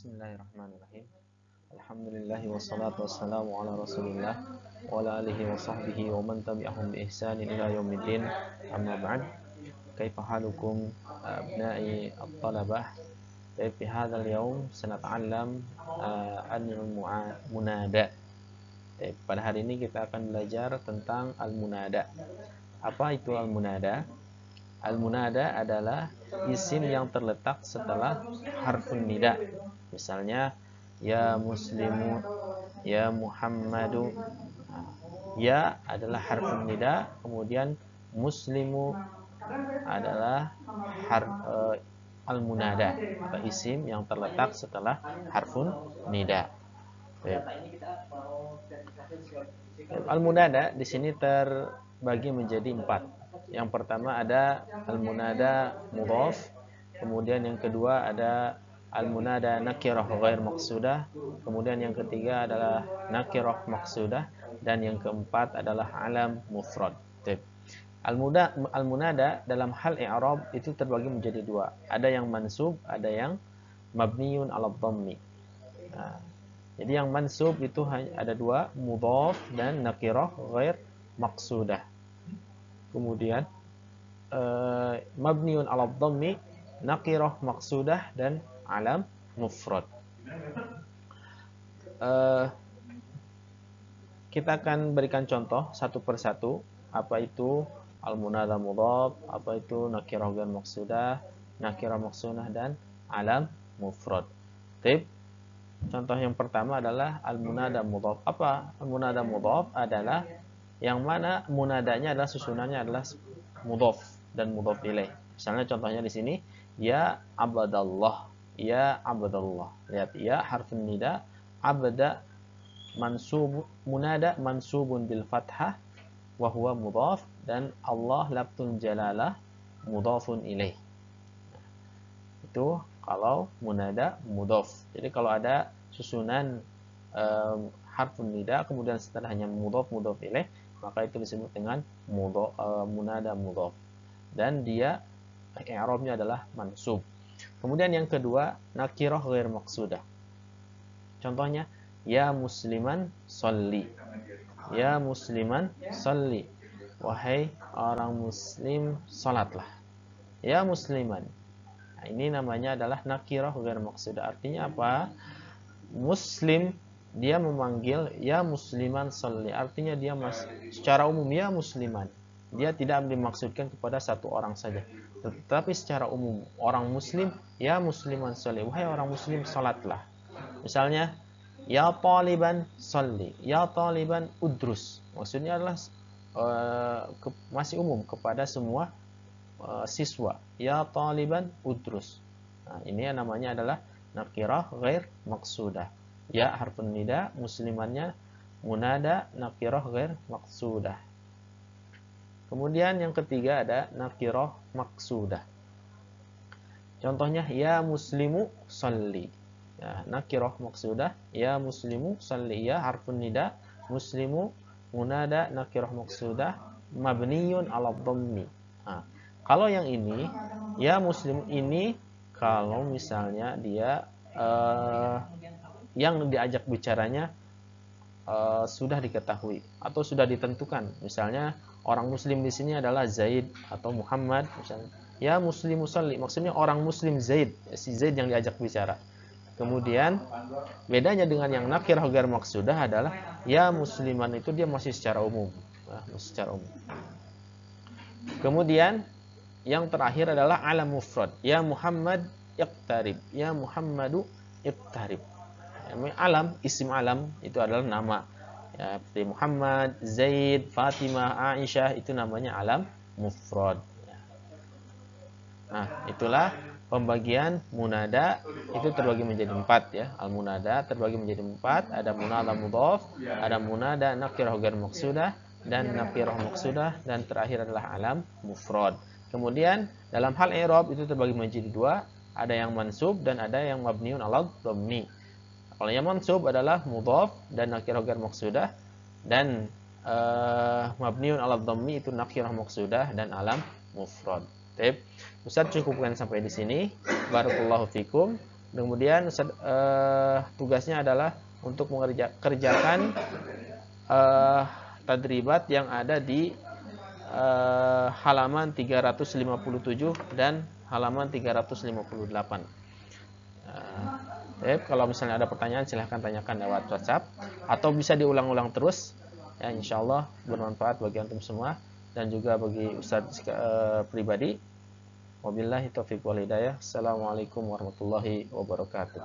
Bismillahirrahmanirrahim. Alhamdulillah wassalatu wassalamu ala Rasulillah wa ala alihi wa sahbihi wa man tabi'ahum bi ihsanin ila yaumiddin. Amma ba'd. Kaifa halukum abna'i at-talabah? Fi hadzal yaum sanata'allam al-munada. Pada hari ini kita akan belajar tentang al-munada. Apa itu al-munada? Al-munada adalah isim yang terletak setelah harfun nida. Misalnya ya muslimu, ya Muhammadu. Ya adalah harfun nida, kemudian muslimu adalah al-munada atau isim yang terletak setelah harfun nida. Al-munada di sini terbagi menjadi 4. Yang pertama ada al-munada mudhaf, kemudian yang kedua ada al-munada nakirah ghair maqsudah, kemudian yang ketiga adalah nakirah maqsudah, dan yang keempat adalah alam mufrad. Al-munada dalam hal i'rab itu terbagi menjadi 2. Ada yang mansub, ada yang mabniun 'ala dhammi. Jadi yang mansub itu hanya ada 2, mudhaf dan nakirah ghair maqsudah. Kemudian mabniun 'ala dhammi, nakirah maqsudah, dan alam mufrad. Kita akan berikan contoh satu persatu. Apa itu al-munada mudhaf, apa itu nakirah ghair maqsudah, nakirah maqsudah, dan alam mufrad. Contoh yang pertama adalah al-munada mudhaf. Apa al-munada mudhaf? Adalah yang mana munadanya adalah susunannya adalah mudhaf dan mudhaf ilaih. Misalnya contohnya di sini ya abdallah, ya abdallah. Lihat, ya harfun nida, abda mansub, munada mansubun bil fathah wa huwa mudhaf, dan Allah lafzul jalalah mudhafun ilaih. Itu kalau munada mudhaf. Jadi kalau ada susunan harfun nida kemudian setelahnya mudhaf ilaih, maka itu disebut dengan munada mudhaf, dan dia i'rabnya adalah mansub. Kemudian yang kedua nakirah ghair maqsudah. Contohnya ya musliman sholli, ya musliman sholli, wahai orang muslim salatlah, ya musliman. Nah, ini namanya adalah nakirah ghair maqsudah. Artinya apa? Muslim dia memanggil ya musliman sholli, artinya dia secara umum ya musliman. Dia tidak dimaksudkan kepada satu orang saja, tetapi secara umum orang muslim ya musliman sholli, wahai orang muslim salatlah. Misalnya ya taliban sholli, ya taliban udrus. Maksudnya adalah masih umum kepada semua siswa. Ya taliban udrus. Nah, ini yang namanya adalah nakirah ghair maqsudah. Ya harfun nida, muslimannya munada nakirah ghair maqsudah. Kemudian yang ketiga ada nakirah maqsudah. Contohnya ya muslimu sholli. Ya, nakirah maqsudah, ya muslimu sholli, ya harfun nida, muslimu munada nakirah maqsudah, mabniyun 'ala dhammi. Nah, kalau yang ini ya muslim ini kalau misalnya dia yang diajak bicaranya sudah diketahui atau sudah ditentukan. Misalnya orang muslim di sini adalah Zaid atau Muhammad misalnya. Ya muslimu sholli, maksudnya orang muslim Zaid, si Zaid yang diajak bicara. Kemudian bedanya dengan yang nakirah ghair maqsudah adalah ya musliman itu dia masih secara umum. Secara umum. Kemudian yang terakhir adalah alam mufrad. Ya Muhammad iqtarib, ya Muhammadu iqtarib. Alam, isim alam itu adalah nama. Ya, seperti Muhammad, Zaid, Fatimah, Aisyah, itu namanya alam mufrad. Nah, itulah pembagian munada. Itu terbagi menjadi 4 ya. Al-munada terbagi menjadi 4. Ada munada mudhaf, ada munada nakirah ghair maqsudah, dan nakirah maqsudah, dan terakhir adalah alam mufrad. Kemudian dalam hal i'rab itu terbagi menjadi 2. Ada yang mansub dan ada yang mabniun 'ala dhammi. Kalau yang mansub adalah mudhaf dan nakirah ghair maqsudah, dan mabniun 'ala dhammi itu nakirah maqsudah dan alam mufrad. Ustaz cukupkan sampai di sini. Barakallahu fikum. Kemudian tugasnya adalah untuk mengerjakan tadribat yang ada di halaman 357 dan halaman 358. Kalau misalnya ada pertanyaan silahkan tanyakan lewat WhatsApp atau bisa diulang-ulang terus. Ya, insyaallah bermanfaat bagi antum semua dan juga bagi Ustadz pribadi. Wabillahi taufiq wal hidayah. Assalamualaikum warahmatullahi wabarakatuh.